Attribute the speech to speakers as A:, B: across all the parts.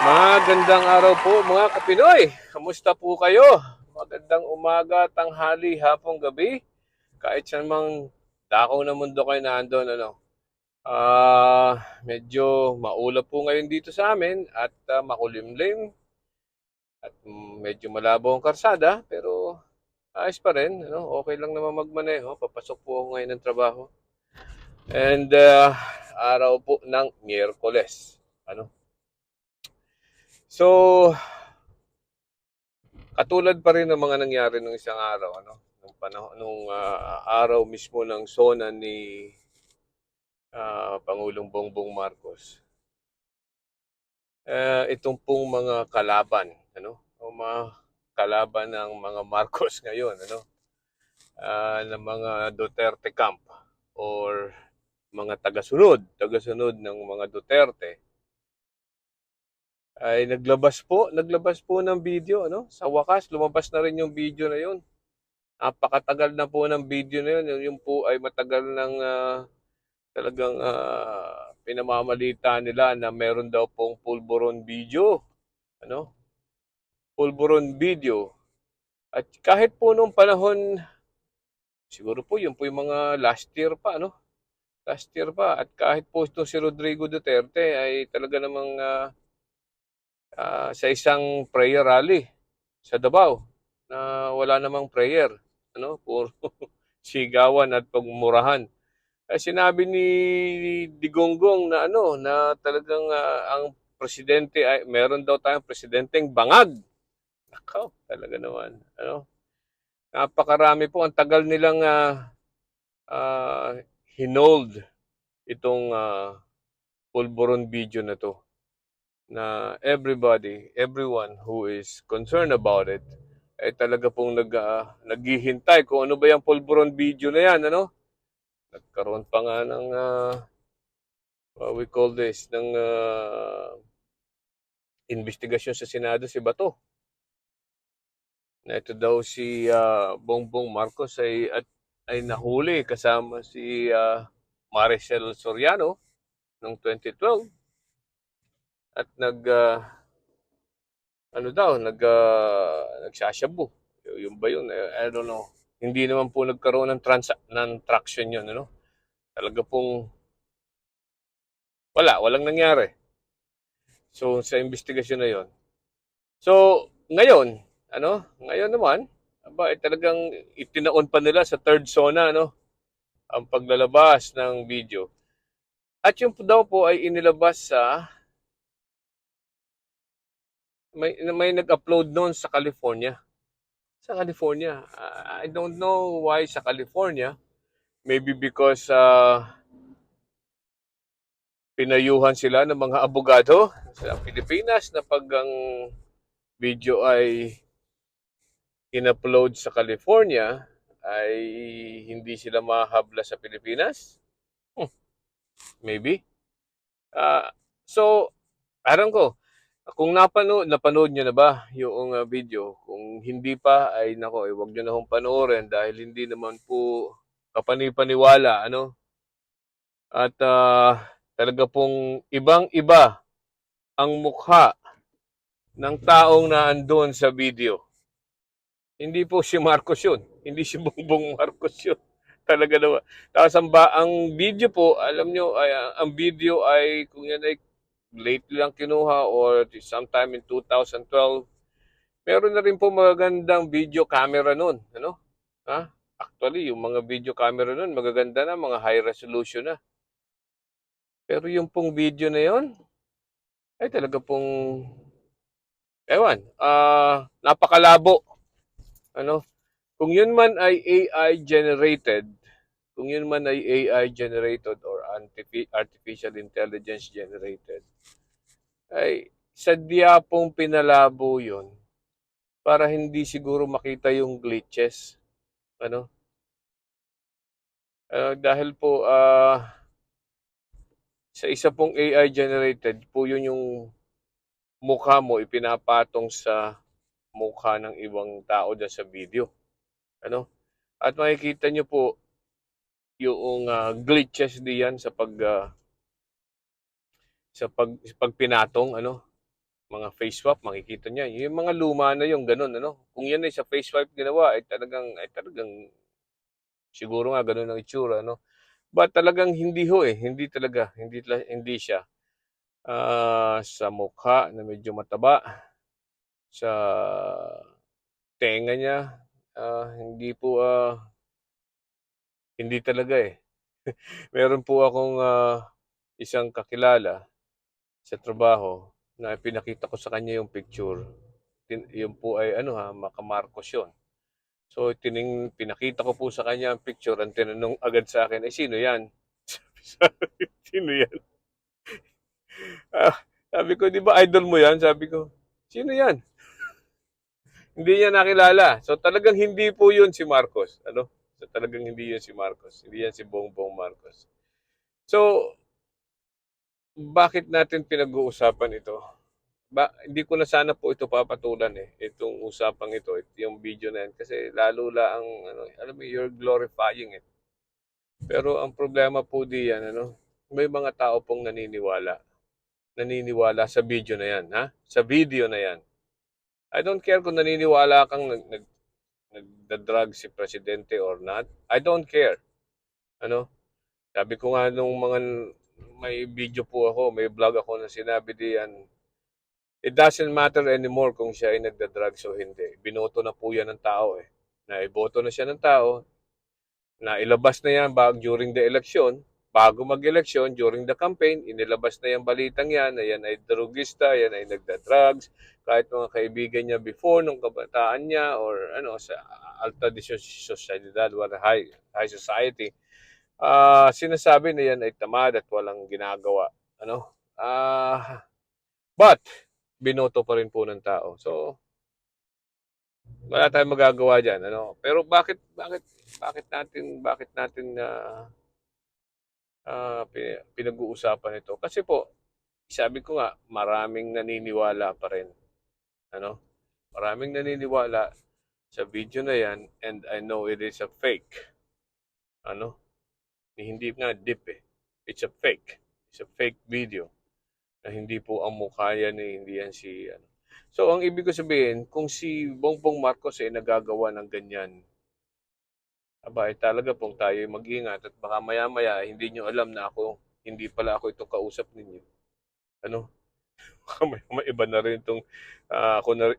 A: Magandang araw po mga Kapinoy. Kamusta po kayo? Magandang umaga, tanghali, hapong gabi. Kahit saan mang dakaw ng mundo kayo nandun, ano. Medyo maulap po ngayon dito sa amin at makulimlim at medyo malabo ang karsada pero ayos pa rin, ano. Okay lang naman magmaneho. Papasok po ako ngayon ng trabaho. And araw po ng Miyerkules. Ano? So, katulad pa rin ng mga nangyari nung isang araw, ano? Nung panahon nung araw mismo ng SONA ni Pangulong Bongbong Marcos. Itong pong mga kalaban, ano? O mga kalaban ng mga Marcos ngayon, ano? Ng mga Duterte camp or mga tagasunod ng mga Duterte ay naglabas po ng video, ano? Sa wakas lumabas na rin yung video na yun. Napakatagal na po ng video na yun. Yun po ay matagal ng talagang pinamamalita nila na meron daw pong pulburon video. Ano? Pulburon video. At kahit po nung panahon, siguro po yun po yung mga last year pa, ano? Last year pa. At kahit po itong si Rodrigo Duterte ay talaga namang sa isang prayer rally sa Davao na wala namang prayer. Ano? Puro sigawan at pagmumurahan. Sinabi ni Digonggong na ano na talagang ang presidente ay meron daw tayong presidenteng bangag. Nakaw, talaga naman. Ano? Napakarami po ang tagal nilang uh, hinold itong pulburon video na to na everyone who is concerned about it ay talaga pong naghihintay kung ano ba yung pulburon video na yan, ano? Nagkaroon pa nga ng what we call this, ng investigasyon sa Senado si Bato. Na ito daw si Bongbong Marcos ay nahuli kasama si Maricel Soriano noong 2012 at nagsashabu. Yung ba yun? I don't know. Hindi naman po nagkaroon ng traction yun, ano? Talaga pong walang nangyari. So sa investigasyon na yon. So ngayon, ngayon naman, talagang itinaon pa nila sa third zona, ano, ang paglalabas ng video. At yung daw po ay inilabas sa may nag-upload noon sa California. Sa California. I don't know why sa California. Maybe because pinayuhan sila ng mga abogado sa Pilipinas na pag ang video ay in-upload sa California ay hindi sila mahabla sa Pilipinas. Maybe. So, aram ko, kung napanood nyo na ba yung video? Kung hindi pa, ay nako, wag nyo na hong panoorin dahil hindi naman po kapanipaniwala, ano? At talaga pong ibang-iba ang mukha ng taong naandun sa video. Hindi po si Marcos yun. Hindi si Bongbong Marcos yun. Talaga naman. Tapos ang video po, alam nyo, ang video ay, kung yan ay late lang kinuha or sometime in 2012, meron na rin po magagandang video camera nun. Ano? Ha? Actually, yung mga video camera nun, magaganda na, mga high resolution na. Pero yung pong video na yon ay talaga pong, ewan, napakalabo. Ano? Kung yun man ay AI generated, kung yun man ay AI generated or artificial intelligence generated, ay sadya pong pinalabo yun para hindi siguro makita yung glitches. Ano? Dahil po sa isa pong AI generated po yun yung mukha mo ipinapatong sa mukha ng ibang tao dyan sa video. Ano? At makikita nyo po yung glitches diyan sa pagpinatong, ano? mga face swap, makikita niya. Yung mga luma na yung ganun, ano? Kung yan ay sa face swap ginawa, ay talagang siguro nga ganun ang itsura, no? But talagang hindi ho eh, hindi talaga, hindi siya. Sa mukha na medyo mataba, sa tenga niya, hindi talaga eh. Meron po akong isang kakilala sa trabaho na pinakita ko sa kanya yung picture. Yun po ay ano ha, Maka-Marcos yun. So pinakita ko po sa kanya ang picture, ang tinanong agad sa akin, eh sino yan? Sabi, sino yan? Ah, sabi ko, di ba idol mo yan? Sabi ko, sino yan? Hindi niya nakilala. So talagang hindi po yun si Marcos. Ano? So talagang hindi yun si Marcos. Hindi yan si Bongbong Marcos. So, bakit natin pinag-uusapan ito? Hindi ko na sana po ito papatulan eh. Itong usapang ito, yung video na yan. Kasi lalo la ang, ano, alam mo, you're glorifying it. Pero ang problema po diyan, ano, may mga tao pong naniniwala. Naniniwala sa video na yan, ha? Sa video na yan. I don't care kung naniniwala kang nagda-drug si presidente or not. I don't care. Ano? Sabi ko nga nung may video po ako, may vlog ako na sinabi diyan, it doesn't matter anymore kung siya ay nagda-drugs o hindi. Binoto na po yan ng tao eh. Naiboto na siya ng tao, na ilabas na yan during the election, bago mag-election, during the campaign, inilabas na yung balitang yan, na yan ay drugista, yan ay nagda-drugs, kahit mga kaibigan niya before, nung kabataan niya, or ano, sa alta de sociedad, or high society, sinasabi na yan ay tamad at walang ginagawa. Ano? But, binoto pa rin po ng tao. So, wala tayong magagawa diyan, ano. Pero bakit natin na pinag-uusapan ito? Kasi po, sabi ko nga, maraming naniniwala pa rin, ano. Maraming naniniwala sa video na 'yan, and I know it is a fake, ano. Hindi nga deep eh. It's a fake. It's a fake video na hindi po ang mukha yan eh, hindi yan si ano. So, ang ibig ko sabihin, kung si Bongbong Marcos ay nagagawa ng ganyan, aba, talaga pong tayo mag-ingat at baka maya-maya hindi nyo alam na hindi pala ako itong kausap ninyo. Ano? Baka maya iba na rin itong,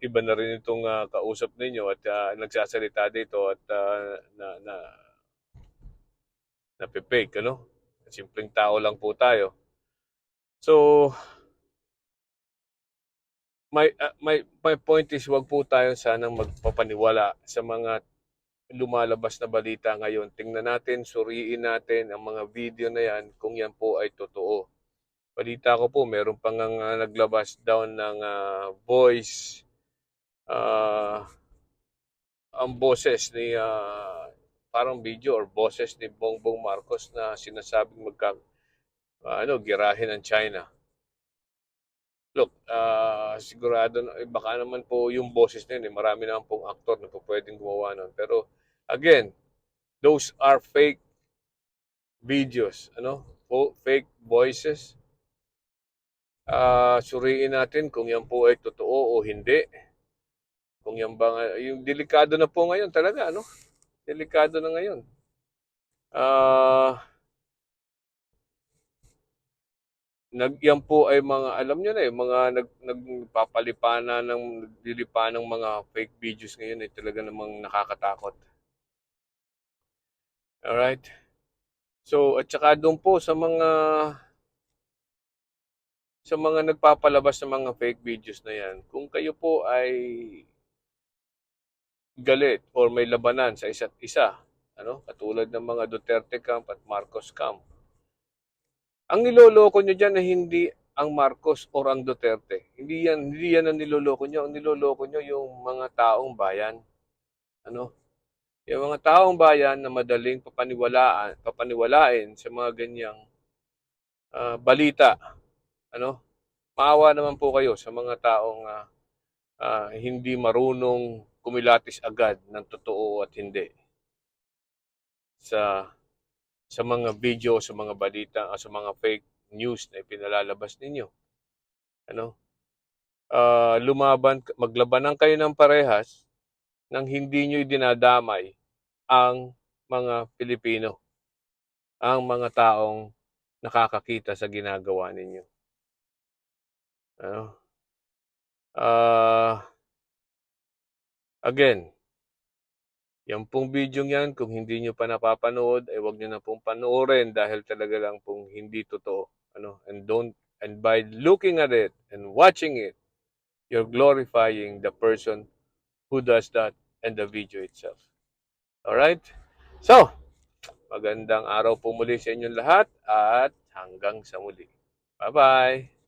A: iba na rin itong kausap ninyo at nagsasalita dito at nape-fake, ano? Simpleng tao lang po tayo. So, my point is, wag po tayo sanang magpapaniwala sa mga lumalabas na balita ngayon. Tingnan natin, suriin natin ang mga video na yan kung yan po ay totoo. Balita ko po, meron pang naglabas daw ng voice, ang boses ni, parang video or boses ni Bongbong Marcos na sinasabing girahin ng China. Look, sigurado na, baka naman po yung boses na yun, marami naman pong aktor na po pwedeng gumawa nun. Pero, again, those are fake videos, ano? Fake voices. Suriin natin kung yan po ay totoo o hindi. Kung yan ba, yung delikado na po ngayon talaga, ano? Delikado na ngayon. Yan po ay mga, alam nyo na mga naglilipa ng mga fake videos ngayon ay talaga namang nakakatakot. Alright? So, at saka doon po sa mga nagpapalabas ng mga fake videos na yan, kung kayo po ay galit or may labanan sa isa't isa, ano, katulad ng mga Duterte camp at Marcos camp, ang niloloko nyo dyan na hindi ang Marcos or ang Duterte. Hindi yan ang niloloko nyo. Ang niloloko nyo yung mga taong bayan. Ano? Yung mga taong bayan na madaling papaniwalain sa mga ganyang balita. Ano? Maawa naman po kayo sa mga taong hindi marunong kumilatis agad ng totoo at hindi sa mga video, sa mga balita, sa mga fake news na ipinalalabas ninyo. Ano? maglabanan kayo ng parehas nang hindi niyo dinadamay ang mga Pilipino, ang mga taong nakakakita sa ginagawa ninyo, ano. Again, 'yan pong bidyong 'yan kung hindi niyo pa napapanood ay huwag niyo na pong panoorin dahil talaga lang pong hindi totoo, ano, and by looking at it and watching it, you're glorifying the person who does that and the video itself. Alright? So, magandang araw po muli sa inyong lahat at hanggang sa muli. Bye-bye!